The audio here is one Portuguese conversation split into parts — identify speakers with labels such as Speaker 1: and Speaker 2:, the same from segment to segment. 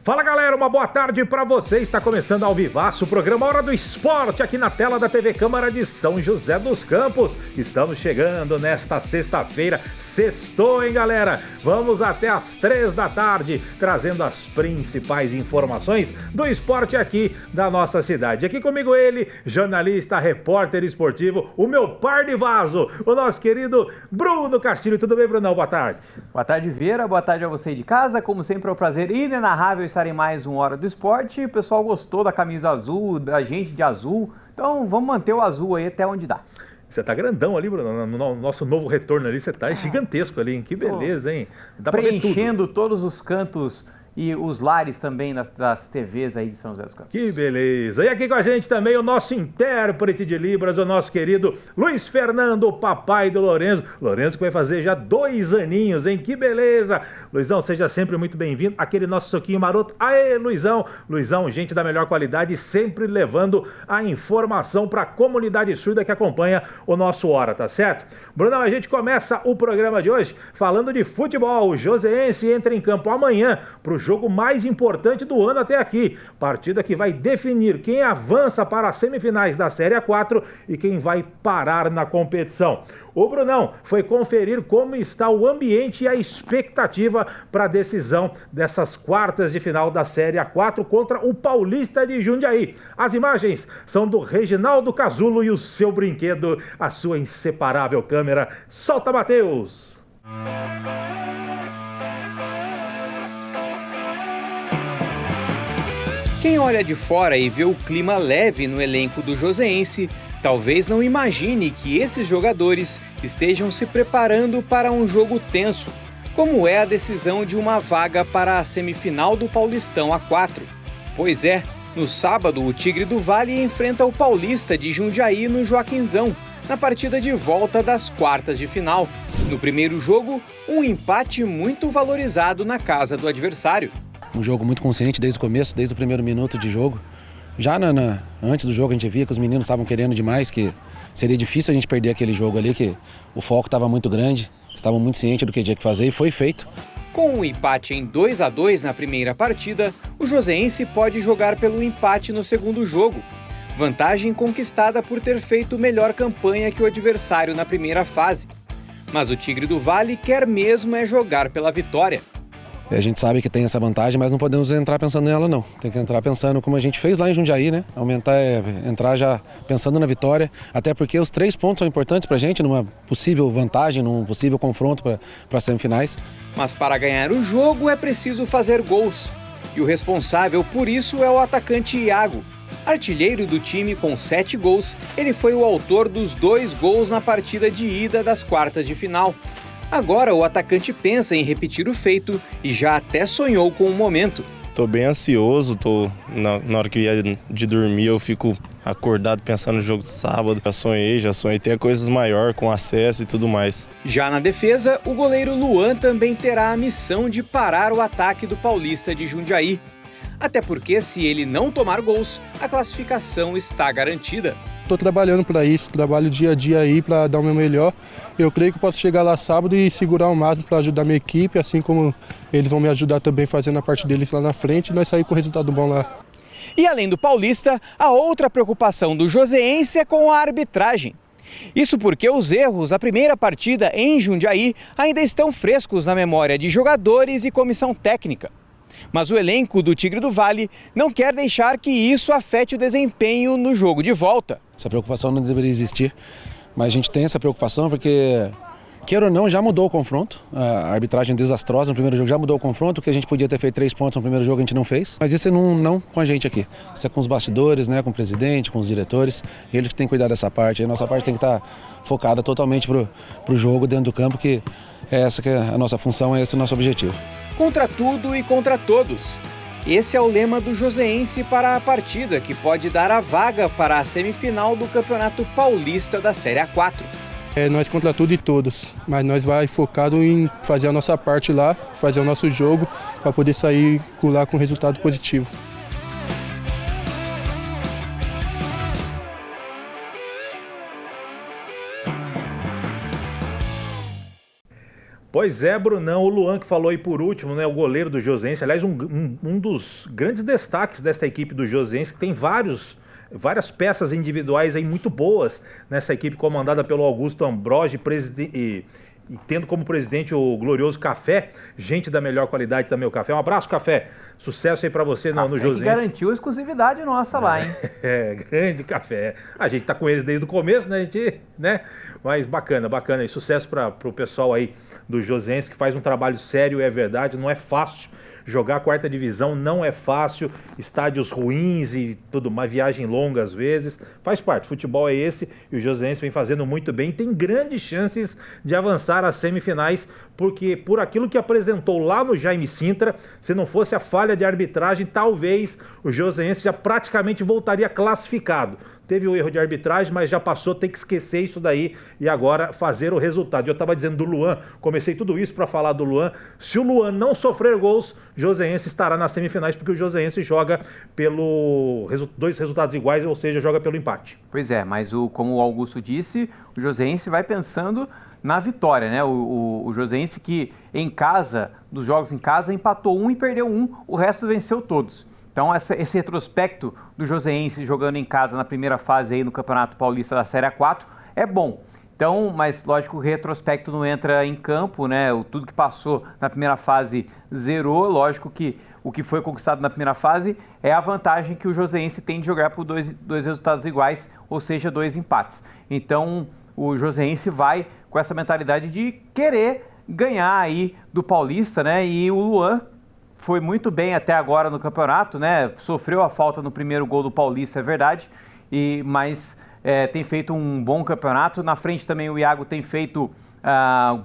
Speaker 1: Fala galera, uma boa tarde pra você. Está começando ao vivaço o programa Hora do Esporte aqui na tela da TV Câmara de São José dos Campos. Estamos chegando nesta sexta-feira, sextou, hein galera? Vamos até às 3 da tarde, trazendo as principais informações do esporte aqui da nossa cidade. Aqui comigo ele, jornalista, repórter esportivo, o meu par de vaso, o nosso querido Bruno Castilho. Tudo bem, Brunão? Boa tarde.
Speaker 2: Boa tarde, Vieira. Boa tarde a você de casa. Como sempre, é um prazer inenarrável estar em mais um Hora do Esporte. O pessoal gostou da camisa azul, da gente de azul. Então vamos manter o azul aí até onde dá.
Speaker 1: Você tá grandão ali, Bruno, no nosso novo retorno ali, você tá gigantesco ali, hein? Que beleza, hein?
Speaker 2: Dá preenchendo todos os cantos e os lares também das TVs aí de São José dos Campos.
Speaker 1: Que beleza! E aqui com a gente também o nosso intérprete de Libras, o nosso querido Luiz Fernando, o papai do Lourenço. Lourenço que vai fazer já 2 aninhos, hein? Que beleza! Luizão, seja sempre muito bem-vindo. Aquele nosso soquinho maroto. Aê, Luizão! Luizão, gente da melhor qualidade, sempre levando a informação para a comunidade surda que acompanha o nosso Hora, tá certo? Brunão, a gente começa o programa de hoje falando de futebol. O Joseense entra em campo amanhã para o jogo mais importante do ano até aqui. Partida que vai definir quem avança para as semifinais da Série A4 e quem vai parar na competição. O Brunão foi conferir como está o ambiente e a expectativa para a decisão dessas quartas de final da Série A4 contra o Paulista de Jundiaí. As imagens são do Reginaldo Casulo e o seu brinquedo, a sua inseparável câmera. Solta, Matheus!
Speaker 3: Quem olha de fora e vê o clima leve no elenco do Joseense, talvez não imagine que esses jogadores estejam se preparando para um jogo tenso, como é a decisão de uma vaga para a semifinal do Paulistão A4. Pois é, no sábado o Tigre do Vale enfrenta o Paulista de Jundiaí no Joaquinzão, na partida de volta das quartas de final. No primeiro jogo, um empate muito valorizado na casa do adversário.
Speaker 4: Um jogo muito consciente desde o começo, desde o primeiro minuto de jogo. Já antes do jogo a gente via que os meninos estavam querendo demais, que seria difícil a gente perder aquele jogo ali, que o foco estava muito grande, estavam muito cientes do que tinha que fazer e foi feito.
Speaker 3: Com um empate em 2-2 na primeira partida, o Joseense pode jogar pelo empate no segundo jogo. Vantagem conquistada por ter feito melhor campanha que o adversário na primeira fase. Mas o Tigre do Vale quer mesmo é jogar pela vitória.
Speaker 4: A gente sabe que tem essa vantagem, mas não podemos entrar pensando nela não. Tem que entrar pensando como a gente fez lá em Jundiaí, né? Entrar já pensando na vitória, até porque os 3 pontos são importantes pra gente, numa possível vantagem, num possível confronto para as semifinais.
Speaker 3: Mas para ganhar o jogo é preciso fazer gols. E o responsável por isso é o atacante Iago. Artilheiro do time com 7 gols, ele foi o autor dos 2 gols na partida de ida das quartas de final. Agora o atacante pensa em repetir o feito e já até sonhou com o momento.
Speaker 5: Tô bem ansioso, na hora que ia de dormir eu fico acordado pensando no jogo de sábado. Já sonhei ter coisas maiores com acesso e tudo mais.
Speaker 3: Já na defesa, o goleiro Luan também terá a missão de parar o ataque do Paulista de Jundiaí. Até porque se ele não tomar gols, a classificação está garantida.
Speaker 6: Estou trabalhando para isso, trabalho dia a dia aí para dar o meu melhor. Eu creio que posso chegar lá sábado e segurar o máximo para ajudar a minha equipe, assim como eles vão me ajudar também fazendo a parte deles lá na frente e nós sair com resultado bom lá.
Speaker 3: E além do Paulista, a outra preocupação do Joseense é com a arbitragem. Isso porque os erros da primeira partida em Jundiaí ainda estão frescos na memória de jogadores e comissão técnica. Mas o elenco do Tigre do Vale não quer deixar que isso afete o desempenho no jogo de volta.
Speaker 4: Essa preocupação não deveria existir, mas a gente tem essa preocupação porque, queira ou não, já mudou o confronto. A arbitragem desastrosa no primeiro jogo já mudou o confronto, que a gente podia ter feito 3 pontos no primeiro jogo, a gente não fez. Mas isso não com a gente aqui. Isso é com os bastidores, né, com o presidente, com os diretores. Eles que têm que cuidar dessa parte. A nossa parte tem que estar focada totalmente pro jogo dentro do campo, que é essa que é a nossa função, é esse o nosso objetivo.
Speaker 3: Contra tudo e contra todos. Esse é o lema do Joseense para a partida, que pode dar a vaga para a semifinal do Campeonato Paulista da Série A4.
Speaker 6: Nós contra tudo e todos, mas nós vai focado em fazer a nossa parte lá, fazer o nosso jogo, para poder sair lá com resultado positivo.
Speaker 1: Pois é, Brunão, o Luan que falou aí por último, né, o goleiro do Josense, aliás, um dos grandes destaques desta equipe do Josense, que tem várias peças individuais aí muito boas nessa equipe comandada pelo Augusto Ambrogi e tendo como presidente o glorioso Café, gente da melhor qualidade também o Café. Um abraço, Café. Sucesso aí pra você no Josense.
Speaker 2: Garantiu a exclusividade nossa lá, hein?
Speaker 1: Grande Café. A gente tá com eles desde o começo, né? Mas bacana. E sucesso pro pessoal aí do Josense, que faz um trabalho sério, é verdade, não é fácil. Jogar a quarta divisão não é fácil, estádios ruins e tudo mais, viagem longa às vezes, faz parte, futebol é esse e o Josense vem fazendo muito bem e tem grandes chances de avançar às semifinais, porque por aquilo que apresentou lá no Jaime Sintra, se não fosse a falha de arbitragem, talvez o Josense já praticamente voltaria classificado. Teve o erro de arbitragem, mas já passou, tem que esquecer isso daí e agora fazer o resultado. Eu estava dizendo do Luan, comecei tudo isso para falar do Luan. Se o Luan não sofrer gols, o Josense estará nas semifinais, porque o Josense joga pelo dois resultados iguais, ou seja, joga pelo empate.
Speaker 2: Pois é, mas como o Augusto disse, o Josense vai pensando na vitória, né? O Josense que em casa, dos jogos em casa, empatou 1 e perdeu 1, o resto venceu todos. Então esse retrospecto do Josense jogando em casa na primeira fase aí no Campeonato Paulista da Série A4 é bom. Então, mas lógico, o retrospecto não entra em campo, né? Tudo que passou na primeira fase zerou. Lógico que o que foi conquistado na primeira fase é a vantagem que o Josense tem de jogar por dois resultados iguais, ou seja, 2 empates. Então, o Josense vai com essa mentalidade de querer ganhar aí do Paulista, né? E o Luan foi muito bem até agora no campeonato, né? Sofreu a falta no primeiro gol do Paulista, é verdade, mas tem feito um bom campeonato. Na frente também o Iago tem feito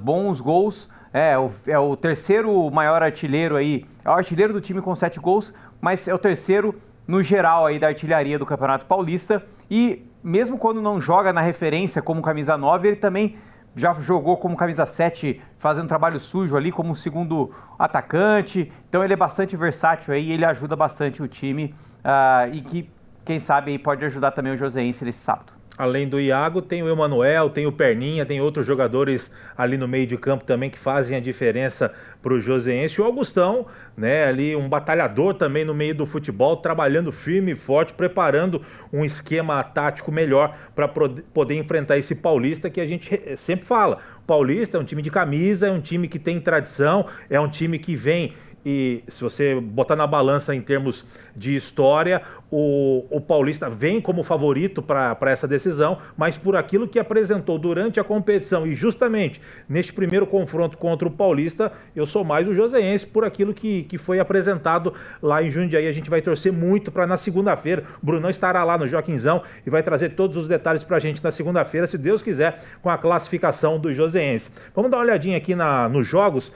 Speaker 2: bons gols, é o terceiro maior artilheiro aí, é o artilheiro do time com 7 gols, mas é o terceiro no geral aí da artilharia do Campeonato Paulista. E mesmo quando não joga na referência como camisa 9, ele também já jogou como camisa 7, fazendo trabalho sujo ali como segundo atacante. Então ele é bastante versátil aí, ele ajuda bastante o time e que, quem sabe, aí pode ajudar também o Josense nesse sábado.
Speaker 1: Além do Iago, tem o Emanuel, tem o Perninha, tem outros jogadores ali no meio de campo também que fazem a diferença para o Josense. O Augustão, né, ali um batalhador também no meio do futebol, trabalhando firme e forte, preparando um esquema tático melhor para poder enfrentar esse Paulista que a gente sempre fala. O Paulista é um time de camisa, é um time que tem tradição, é um time que vem... E se você botar na balança em termos de história, o Paulista vem como favorito para essa decisão, mas por aquilo que apresentou durante a competição e justamente neste primeiro confronto contra o Paulista, eu sou mais o Josense por aquilo que foi apresentado lá em Jundiaí. A gente vai torcer muito para na segunda-feira, o Brunão estará lá no Joaquinzão e vai trazer todos os detalhes para a gente na segunda-feira, se Deus quiser, com a classificação do Josense. Vamos dar uma olhadinha aqui nos jogos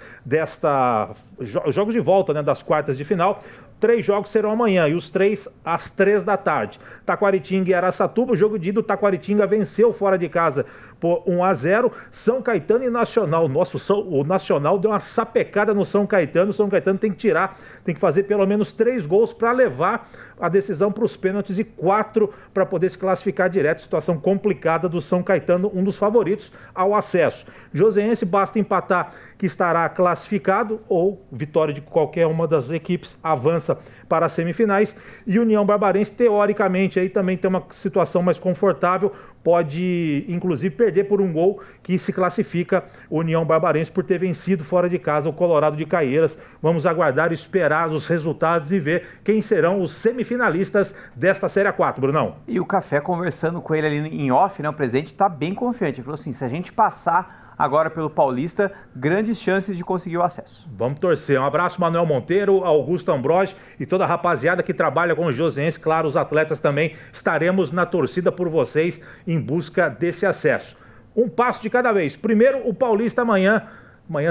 Speaker 1: jogos de volta, né, das quartas de final. 3 jogos serão amanhã e os 3 às 3 da tarde. Taquaritinga e Araçatuba, o jogo de ida, o Taquaritinga venceu fora de casa por 1-0. São Caetano e Nacional. Nossa, o Nacional deu uma sapecada no São Caetano. O São Caetano tem que fazer pelo menos 3 gols para levar a decisão para os pênaltis e 4 para poder se classificar direto. Situação complicada do São Caetano, um dos favoritos ao acesso. Josense basta empatar que estará classificado ou vitória de qualquer uma das equipes avança para as semifinais, e União Barbarense teoricamente aí também tem uma situação mais confortável, pode inclusive perder por 1 gol, que se classifica União Barbarense por ter vencido fora de casa o Colorado de Caieiras. Vamos aguardar, esperar os resultados e ver quem serão os semifinalistas desta Série A4, Brunão.
Speaker 2: E o Café, conversando com ele ali em off, né, o presidente está bem confiante, ele falou assim, se a gente passar agora pelo Paulista, grandes chances de conseguir o acesso.
Speaker 1: Vamos torcer. Um abraço, Manuel Monteiro, Augusto Ambrogi e toda a rapaziada que trabalha com o Josense. Claro, os atletas também. Estaremos na torcida por vocês em busca desse acesso. Um passo de cada vez. Primeiro, o Paulista amanhã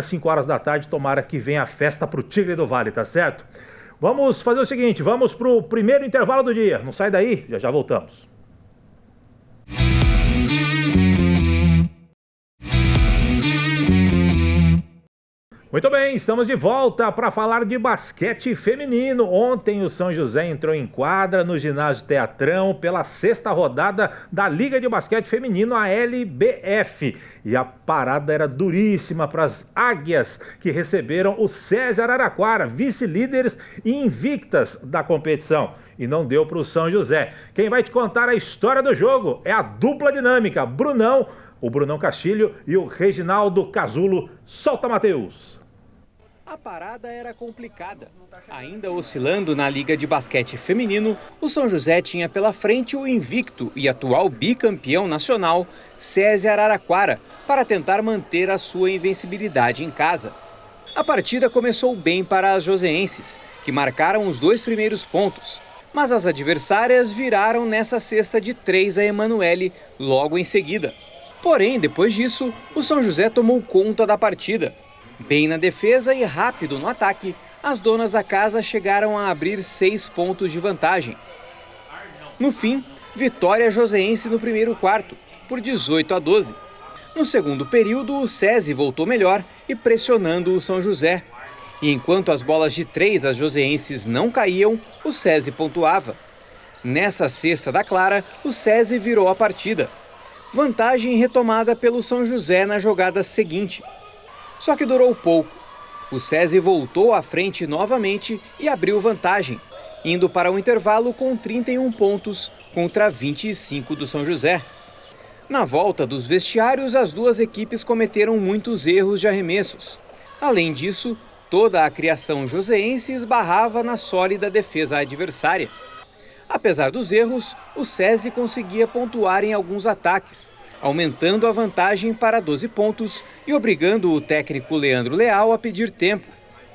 Speaker 1: 5 horas da tarde. Tomara que venha a festa pro Tigre do Vale, tá certo? Vamos fazer o seguinte, vamos pro primeiro intervalo do dia. Não sai daí, já voltamos. Muito bem, estamos de volta para falar de basquete feminino. Ontem o São José entrou em quadra no ginásio Teatrão pela 6ª rodada da Liga de Basquete Feminino, a LBF. E a parada era duríssima para as Águias, que receberam o SESI Araraquara, vice-líderes e invictas da competição. E não deu para o São José. Quem vai te contar a história do jogo é a dupla dinâmica, o Brunão Castilho e o Reginaldo Casulo. Solta, Matheus!
Speaker 3: A parada era complicada. Ainda oscilando na Liga de Basquete Feminino, o São José tinha pela frente o invicto e atual bicampeão nacional, SESI Araraquara, para tentar manter a sua invencibilidade em casa. A partida começou bem para as joseenses, que marcaram os 2 primeiros pontos, mas as adversárias viraram nessa cesta de 3 a Emanuele logo em seguida. Porém, depois disso, o São José tomou conta da partida. Bem na defesa e rápido no ataque, as donas da casa chegaram a abrir 6 pontos de vantagem. No fim, vitória joseense no primeiro quarto, por 18-12. No segundo período, o SESI voltou melhor e pressionando o São José. E enquanto as bolas de 3 das joseenses não caíam, o SESI pontuava. Nessa cesta da Clara, o SESI virou a partida. Vantagem retomada pelo São José na jogada seguinte. Só que durou pouco. O SESI voltou à frente novamente e abriu vantagem, indo para o intervalo com 31 pontos contra 25 do São José. Na volta dos vestiários, as duas equipes cometeram muitos erros de arremessos. Além disso, toda a criação joseense esbarrava na sólida defesa adversária. Apesar dos erros, o SESI conseguia pontuar em alguns ataques, aumentando a vantagem para 12 pontos e obrigando o técnico Leandro Leal a pedir tempo.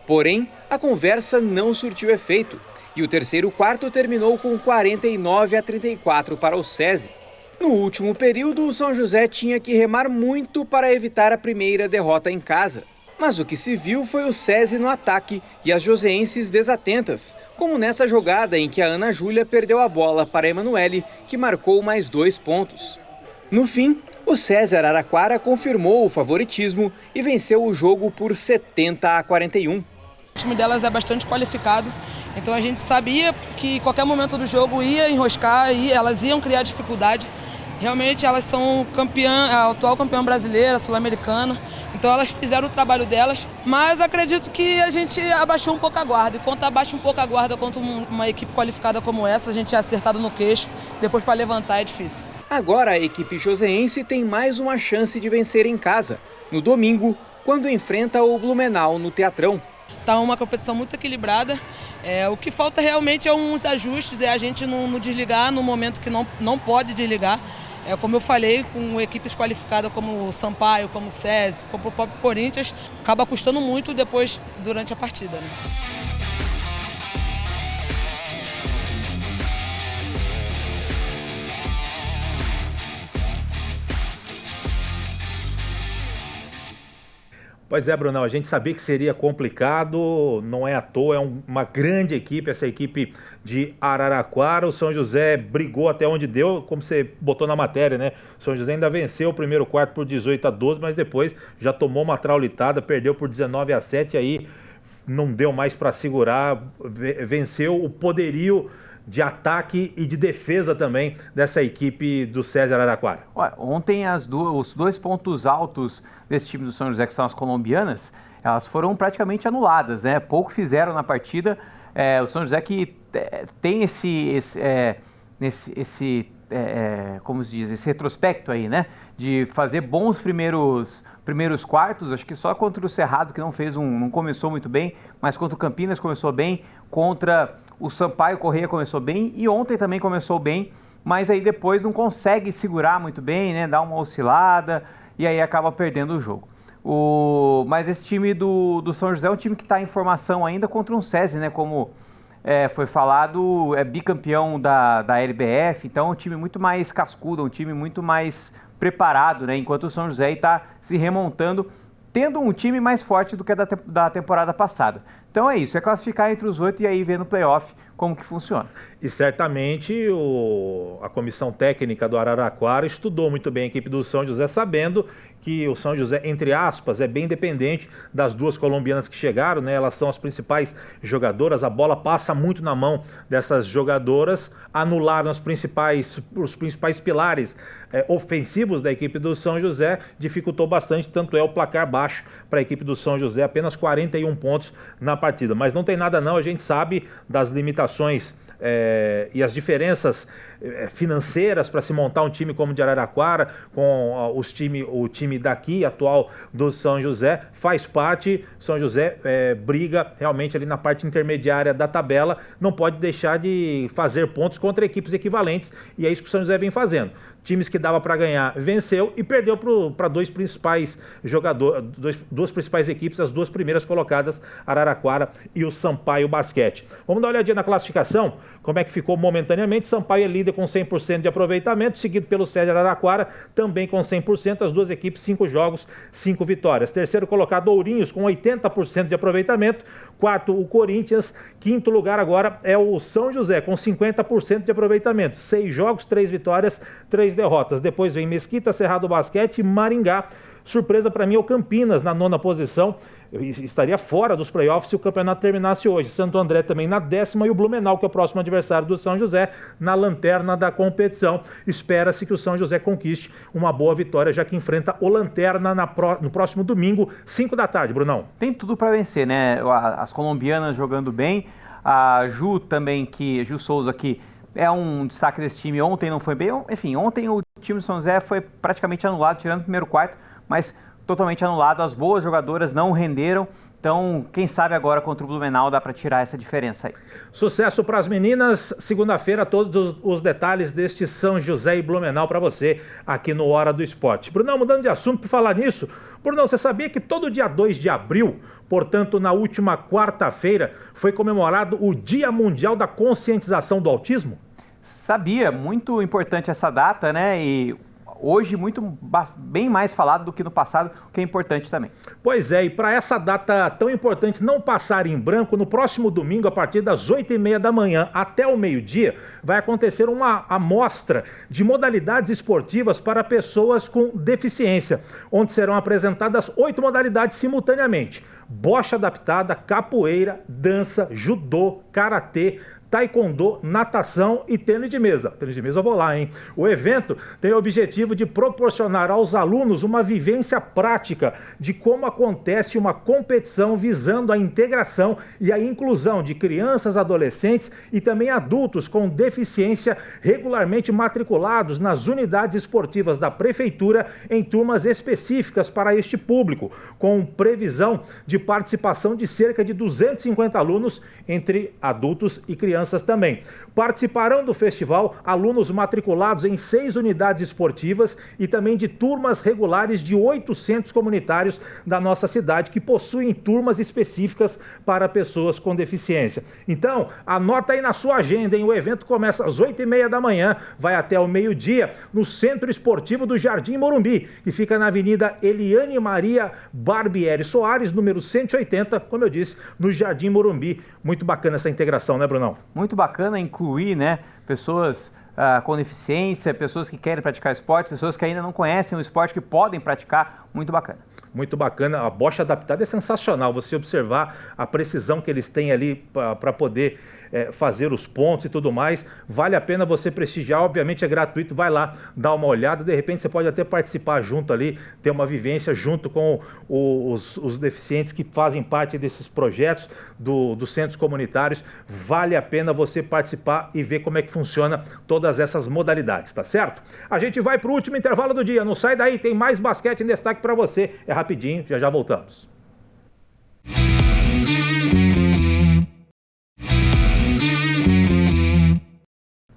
Speaker 3: Porém, a conversa não surtiu efeito e o terceiro quarto terminou com 49-34 para o SESI. No último período, o São José tinha que remar muito para evitar a primeira derrota em casa. Mas o que se viu foi o SESI no ataque e as joseenses desatentas, como nessa jogada em que a Ana Júlia perdeu a bola para a Emanuele, que marcou mais 2 pontos. No fim, o SESI Araraquara confirmou o favoritismo e venceu o jogo por 70-41.
Speaker 7: O time delas é bastante qualificado, então a gente sabia que em qualquer momento do jogo ia enroscar e elas iam criar dificuldade. Realmente elas são a atual campeã brasileira, sul-americana, então elas fizeram o trabalho delas, mas acredito que a gente abaixou um pouco a guarda. E quando abaixa um pouco a guarda contra uma equipe qualificada como essa, a gente é acertado no queixo, depois para levantar é difícil.
Speaker 3: Agora a equipe joseense tem mais uma chance de vencer em casa, no domingo, quando enfrenta o Blumenau no Teatrão.
Speaker 7: Está uma competição muito equilibrada, o que falta realmente é uns ajustes, é a gente não desligar no momento que não pode desligar. Como eu falei, com equipes qualificadas como o Sampaio, como o SESI, como o próprio Corinthians, acaba custando muito depois, durante a partida, né?
Speaker 1: Pois é, Brunão, a gente sabia que seria complicado, não é à toa, é uma grande equipe, essa equipe de Araraquara. O São José brigou até onde deu, como você botou na matéria, né? O São José ainda venceu o primeiro quarto por 18-12, mas depois já tomou uma traulitada, perdeu por 19-7, aí não deu mais para segurar, venceu o poderio de ataque e de defesa também dessa equipe do SESI Araraquara.
Speaker 2: Ontem os 2 pontos altos desse time do São José, que são as colombianas, elas foram praticamente anuladas, né? Pouco fizeram na partida. O São José que tem como se diz, esse retrospecto aí, né? De fazer bons primeiros quartos. Acho que só contra o Cerrado que não começou muito bem, mas contra o Campinas começou bem, contra o Sampaio Correia começou bem e ontem também começou bem, mas aí depois não consegue segurar muito bem, né? Dá uma oscilada e aí acaba perdendo o jogo. Mas esse time do São José é um time que está em formação ainda contra um SESI, né? Como foi falado, é bicampeão da LBF, então é um time muito mais cascudo, um time muito mais preparado, né? Enquanto o São José está se remontando, tendo um time mais forte do que da temporada passada. Então é isso, é classificar entre os 8 e aí ver no playoff como que funciona.
Speaker 1: E certamente a comissão técnica do Araraquara estudou muito bem a equipe do São José, sabendo que o São José, entre aspas, é bem dependente das duas colombianas que chegaram, né? Elas são as principais jogadoras, a bola passa muito na mão dessas jogadoras, anularam os principais pilares ofensivos da equipe do São José, dificultou bastante, tanto é o placar baixo para a equipe do São José, apenas 41 pontos na partida. Mas não tem nada não, a gente sabe das limitações e as diferenças financeiras para se montar um time como o de Araraquara, com o time daqui, atual do São José, faz parte. São José briga realmente ali na parte intermediária da tabela, não pode deixar de fazer pontos contra equipes equivalentes, e é isso que o São José vem fazendo. Times que dava para ganhar, venceu e perdeu para duas principais equipes, as duas primeiras colocadas, Araraquara e o Sampaio Basquete. Vamos dar uma olhadinha na classificação, como é que ficou momentaneamente. Sampaio é líder com 100% de aproveitamento, seguido pelo César Araraquara, também com 100%, as duas equipes 5 jogos, 5 vitórias. Terceiro colocado, Ourinhos, com 80% de aproveitamento. Quarto, o Corinthians. Quinto lugar agora é o São José, com 50% de aproveitamento. 6 jogos, 3 vitórias, 3 derrotas. Depois vem Mesquita, Cerrado Basquete e Maringá. Surpresa para mim é o Campinas na 9ª posição. Eu estaria fora dos playoffs se o campeonato terminasse hoje. Santo André também na 10ª e o Blumenau, que é o próximo adversário do São José, na lanterna da competição. Espera-se que o São José conquiste uma boa vitória, já que enfrenta o Lanterna no próximo domingo, 5 da tarde, Brunão.
Speaker 2: Tem tudo para vencer, né? As colombianas jogando bem, a Ju também, Ju Souza, que é um destaque desse time. Ontem não foi bem, enfim, ontem o time do São José foi praticamente anulado, tirando o primeiro quarto, mas totalmente anulado. As boas jogadoras não renderam, então quem sabe agora contra o Blumenau dá para tirar essa diferença aí.
Speaker 1: Sucesso para as meninas. Segunda-feira, todos os detalhes deste São José e Blumenau para você aqui no Hora do Esporte. Brunão, mudando de assunto, por falar nisso, Brunão, você sabia que todo dia 2 de abril, portanto na última quarta-feira, foi comemorado o Dia Mundial da Conscientização do Autismo?
Speaker 2: Sabia, muito importante essa data, né? E hoje bem mais falado do que no passado, o que é importante também.
Speaker 1: Pois é, e para essa data tão importante não passar em branco, no próximo domingo, a partir das 8h30 da manhã até o meio-dia, vai acontecer uma amostra de modalidades esportivas para pessoas com deficiência, onde serão apresentadas 8 modalidades simultaneamente: bocha adaptada, capoeira, dança, judô, karatê, taekwondo, natação e tênis de mesa. Tênis de mesa eu vou lá, hein? O evento tem o objetivo de proporcionar aos alunos uma vivência prática de como acontece uma competição, visando a integração e a inclusão de crianças, adolescentes e também adultos com deficiência regularmente matriculados nas unidades esportivas da prefeitura em turmas específicas para este público, com previsão de participação de cerca de 250 alunos, entre adultos e crianças também. Participarão do festival alunos matriculados em 6 unidades esportivas e também de turmas regulares de 8 centros comunitários da nossa cidade, que possuem turmas específicas para pessoas com deficiência. Então, anota aí na sua agenda, hein? O evento começa às 8h30 da manhã, vai até o meio-dia, no Centro Esportivo do Jardim Morumbi, que fica na Avenida Eliane Maria Barbieri Soares, número 180, como eu disse, no Jardim Morumbi. Muito bacana essa integração, né, Brunão?
Speaker 2: Muito bacana incluir, né, pessoas com deficiência, pessoas que querem praticar esporte, pessoas que ainda não conhecem o esporte, que podem praticar. Muito bacana.
Speaker 1: Muito bacana. A bocha adaptada é sensacional. Você observar a precisão que eles têm ali para poder fazer os pontos e tudo mais. Vale a pena você prestigiar. Obviamente é gratuito. Vai lá, dá uma olhada. De repente você pode até participar junto ali, ter uma vivência junto com os deficientes que fazem parte desses projetos dos centros comunitários. Vale a pena você participar e ver como é que funciona todas essas modalidades, tá certo? A gente vai para o último intervalo do dia. Não sai daí, tem mais basquete em destaque para você. É rapidinho, já voltamos.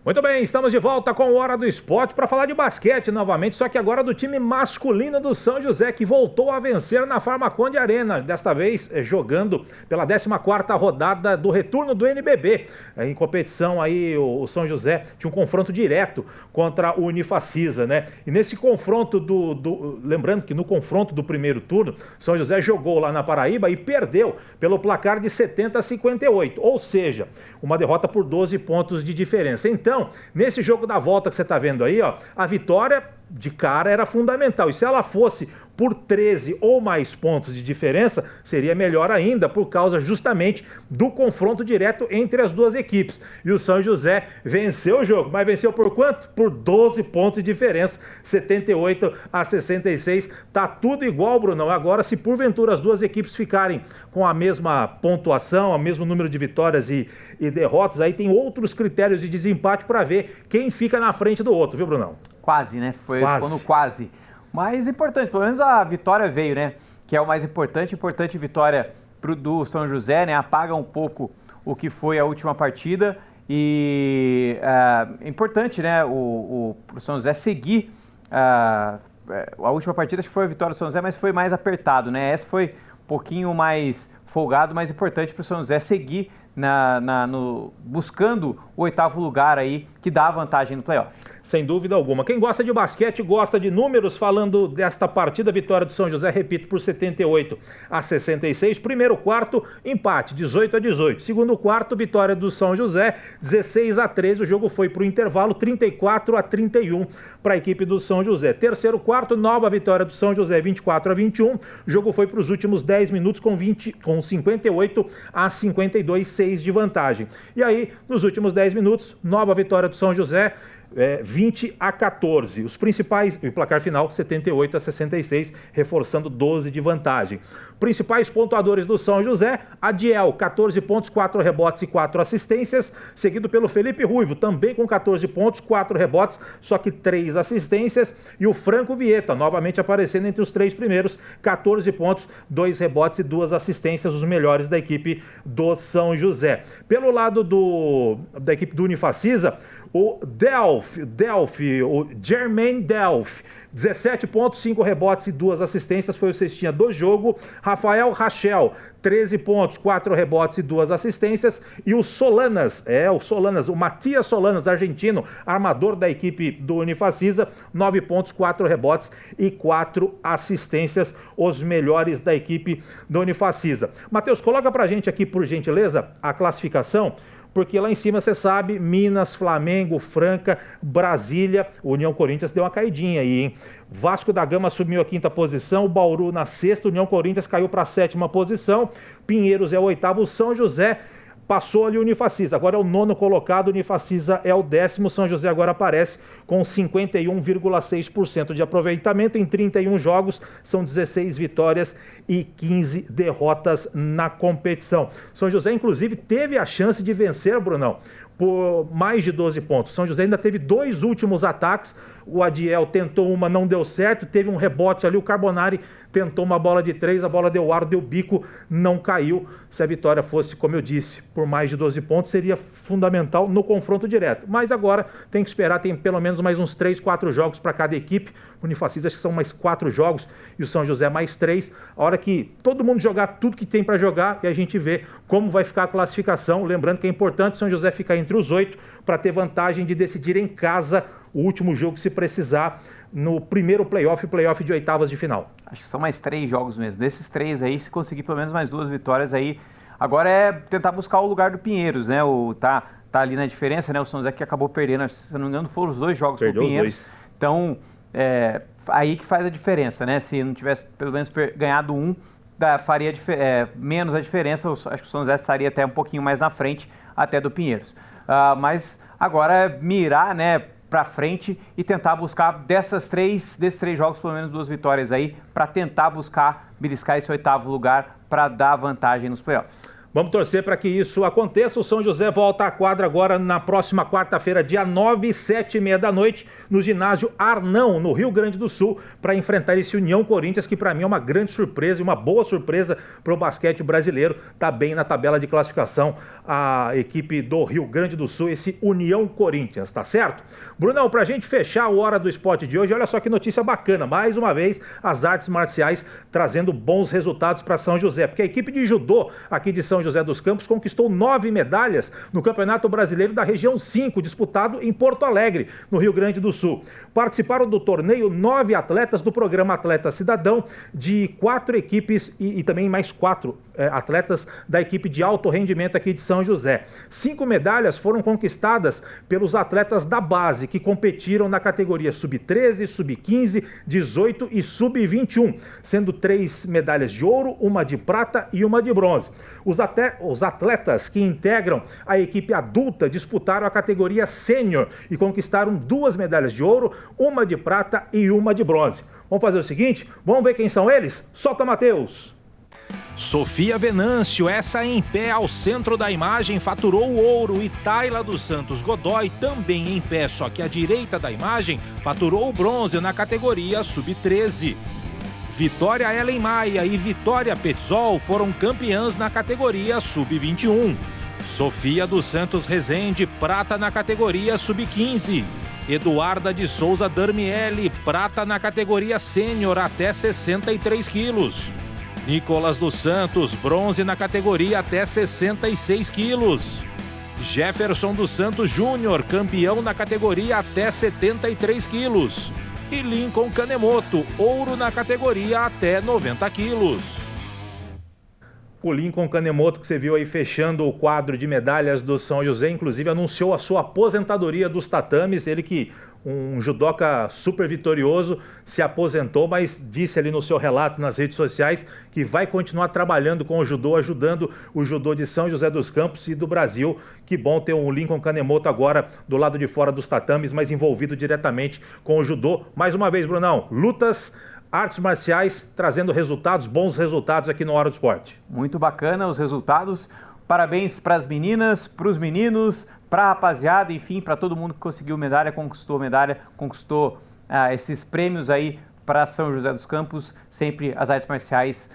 Speaker 1: Muito bem, estamos de volta com o Hora do Esporte para falar de basquete novamente, só que agora do time masculino do São José, que voltou a vencer na Farmaconde Arena, desta vez jogando pela 14ª rodada do retorno do NBB. Em competição aí o São José tinha um confronto direto contra o Unifacisa, né? E nesse confronto lembrando que no confronto do primeiro turno, São José jogou lá na Paraíba e perdeu pelo placar de 70-58, ou seja, uma derrota por 12 pontos de diferença. Então, nesse jogo da volta que você está vendo aí, ó, a vitória de cara era fundamental. E se ela fosse por 13 ou mais pontos de diferença, seria melhor ainda, por causa justamente do confronto direto entre as duas equipes. E o São José venceu o jogo, mas venceu por quanto? Por 12 pontos de diferença, 78-66. Tá tudo igual, Brunão. Agora, se porventura as duas equipes ficarem com a mesma pontuação, o mesmo número de vitórias e derrotas, aí tem outros critérios de desempate para ver quem fica na frente do outro, viu, Brunão?
Speaker 2: Quase, né? Ficou no quase. Mas importante, pelo menos a vitória veio, né? Que é o mais importante. Importante vitória do São José, né? Apaga um pouco o que foi a última partida. E é importante, né? O São José seguir. A última partida acho que foi a vitória do São José, mas foi mais apertado, né? Essa foi um pouquinho mais folgado, mas importante para o São José seguir buscando o 8º lugar aí, que dá a vantagem no playoff.
Speaker 1: Sem dúvida alguma. Quem gosta de basquete, gosta de números, falando desta partida, vitória do São José, repito, por 78-66. Primeiro quarto, empate, 18-18. Segundo quarto, vitória do São José, 16-13. O jogo foi para o intervalo, 34-31 para a equipe do São José. Terceiro quarto, nova vitória do São José, 24-21. O jogo foi para os últimos 10 minutos com 58-52, 6 de vantagem. E aí, nos últimos 10 minutos, nova vitória do São José, 20-14. Os principais, o placar final 78-66, reforçando 12 de vantagem. Principais pontuadores do São José: Adiel, 14 pontos, 4 rebotes e 4 assistências, seguido pelo Felipe Ruivo, também com 14 pontos, 4 rebotes, só que 3 assistências, e o Franco Vieta, novamente aparecendo entre os 3 primeiros, 14 pontos, 2 rebotes e 2 assistências, os melhores da equipe do São José. Pelo lado da equipe do Unifacisa, o o Jermaine Delph, 17 pontos, 5 rebotes e 2 assistências, foi o cestinha do jogo. Rafael Rachel, 13 pontos, 4 rebotes e 2 assistências. E o Solanas, o Matias Solanas, argentino, armador da equipe do Unifacisa, 9 pontos, 4 rebotes e 4 assistências, os melhores da equipe do Unifacisa. Matheus, coloca pra gente aqui, por gentileza, a classificação, porque lá em cima, você sabe, Minas, Flamengo, Franca, Brasília, União Corinthians deu uma caidinha aí, hein? Vasco da Gama assumiu a 5ª posição, Bauru na 6ª, União Corinthians caiu para a 7ª posição, Pinheiros é o 8º, São José passou ali o Unifacisa, agora é o 9º colocado, o Unifacisa é o 10º, São José agora aparece com 51,6% de aproveitamento em 31 jogos, são 16 vitórias e 15 derrotas na competição. São José, inclusive, teve a chance de vencer, Brunão, por mais de 12 pontos. São José ainda teve 2 últimos ataques, o Adiel tentou uma, não deu certo, teve um rebote ali, o Carbonari tentou uma bola de 3, a bola deu ar, deu bico, não caiu. Se a vitória fosse, como eu disse, por mais de 12 pontos, seria fundamental no confronto direto. Mas agora tem que esperar, tem pelo menos mais uns 3, 4 jogos para cada equipe. O Unifacisa acho que são mais 4 jogos e o São José mais 3. A hora que todo mundo jogar tudo que tem para jogar e a gente vê como vai ficar a classificação. Lembrando que é importante o São José ficar entre os 8 para ter vantagem de decidir em casa o último jogo, se precisar, no primeiro playoff de oitavas de final.
Speaker 2: Acho que são mais 3 jogos mesmo. Desses 3 aí, se conseguir pelo menos mais 2 vitórias aí, agora é tentar buscar o lugar do Pinheiros, né? Tá ali na diferença, né? O São José que acabou perdendo, se não me engano, foram os 2 jogos pro Pinheiros. Então, aí que faz a diferença, né? Se não tivesse pelo menos ganhado um, faria menos a diferença. Acho que o São José estaria até um pouquinho mais na frente até do Pinheiros. Mas agora é mirar, né, para frente e tentar buscar desses 3 jogos pelo menos 2 vitórias aí, para tentar beliscar esse 8º lugar para dar vantagem nos playoffs.
Speaker 1: Vamos torcer para que isso aconteça. O São José volta à quadra agora na próxima quarta-feira, dia 9, 7h30 da noite, no ginásio Arnão, no Rio Grande do Sul, para enfrentar esse União Corinthians, que para mim é uma grande surpresa e uma boa surpresa para o basquete brasileiro. Está bem na tabela de classificação a equipe do Rio Grande do Sul, esse União Corinthians, tá certo? Brunão, para a gente fechar o Hora do Esporte de hoje, olha só que notícia bacana. Mais uma vez, as artes marciais trazendo bons resultados para São José, porque a equipe de judô aqui de São José dos Campos conquistou 9 medalhas no Campeonato Brasileiro da Região 5, disputado em Porto Alegre, no Rio Grande do Sul. Participaram do torneio 9 atletas do programa Atleta Cidadão, de 4 equipes e também mais 4 atletas da equipe de alto rendimento aqui de São José. 5 medalhas foram conquistadas pelos atletas da base, que competiram na categoria sub-13, sub-15, 18 e sub-21, sendo 3 medalhas de ouro, uma de prata e uma de bronze. Os atletas que integram a equipe adulta disputaram a categoria sênior e conquistaram 2 medalhas de ouro, uma de prata e uma de bronze. Vamos fazer o seguinte, vamos ver quem são eles? Solta, Matheus!
Speaker 8: Sofia Venâncio, essa em pé ao centro da imagem, faturou o ouro, e Tayla dos Santos Godoy, também em pé, só que à direita da imagem, faturou o bronze na categoria sub-13. Vitória Ellen Maia e Vitória Petzol foram campeãs na categoria sub-21. Sofia dos Santos Rezende, prata na categoria sub-15. Eduarda de Souza Darmiele, prata na categoria sênior até 63 quilos. Nicolas dos Santos, bronze na categoria até 66 quilos. Jefferson dos Santos Júnior, campeão na categoria até 73 quilos. E Lincoln Kanemoto, ouro na categoria até 90 quilos.
Speaker 1: O Lincoln Kanemoto, que você viu aí fechando o quadro de medalhas do São José, inclusive anunciou a sua aposentadoria dos tatames. Ele que, um judoca super vitorioso, se aposentou, mas disse ali no seu relato nas redes sociais que vai continuar trabalhando com o judô, ajudando o judô de São José dos Campos e do Brasil. Que bom ter o Lincoln Kanemoto agora do lado de fora dos tatames, mas envolvido diretamente com o judô. Mais uma vez, Brunão, lutas, artes marciais, trazendo resultados, bons resultados aqui no Hora do Esporte.
Speaker 2: Muito bacana os resultados. Parabéns para as meninas, para os meninos, para a rapaziada, enfim, para todo mundo que conseguiu medalha, conquistou esses prêmios aí para São José dos Campos. Sempre as artes marciais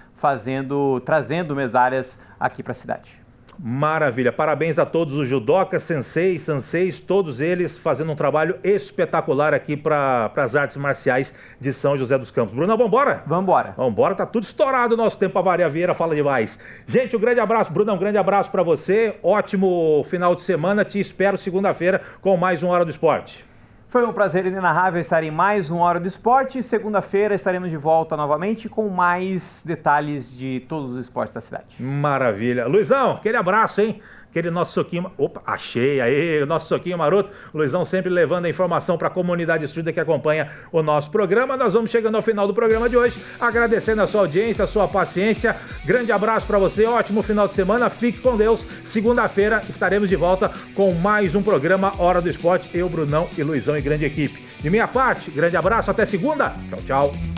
Speaker 2: trazendo medalhas aqui para a cidade.
Speaker 1: Maravilha, parabéns a todos os judocas, senseis, todos eles fazendo um trabalho espetacular aqui para as artes marciais de São José dos Campos. Bruna, vamos embora?
Speaker 2: Vamos embora,
Speaker 1: tá tudo estourado o nosso tempo, a Varia Vieira fala demais. Gente, um grande abraço, Bruna, um grande abraço para você, ótimo final de semana, te espero segunda-feira com mais um Hora do Esporte.
Speaker 2: Foi um prazer inenarrável estar em mais um Hora do Esporte. Segunda-feira estaremos de volta novamente com mais detalhes de todos os esportes da cidade.
Speaker 1: Maravilha. Luizão, aquele abraço, hein? Aquele nosso soquinho... Opa, achei aí, o nosso soquinho maroto. O Luizão sempre levando a informação para a comunidade surda que acompanha o nosso programa. Nós vamos chegando ao final do programa de hoje, agradecendo a sua audiência, a sua paciência. Grande abraço para você, ótimo final de semana, fique com Deus. Segunda-feira estaremos de volta com mais um programa Hora do Esporte. Eu, Brunão e Luizão e grande equipe. De minha parte, grande abraço, até segunda. Tchau, tchau.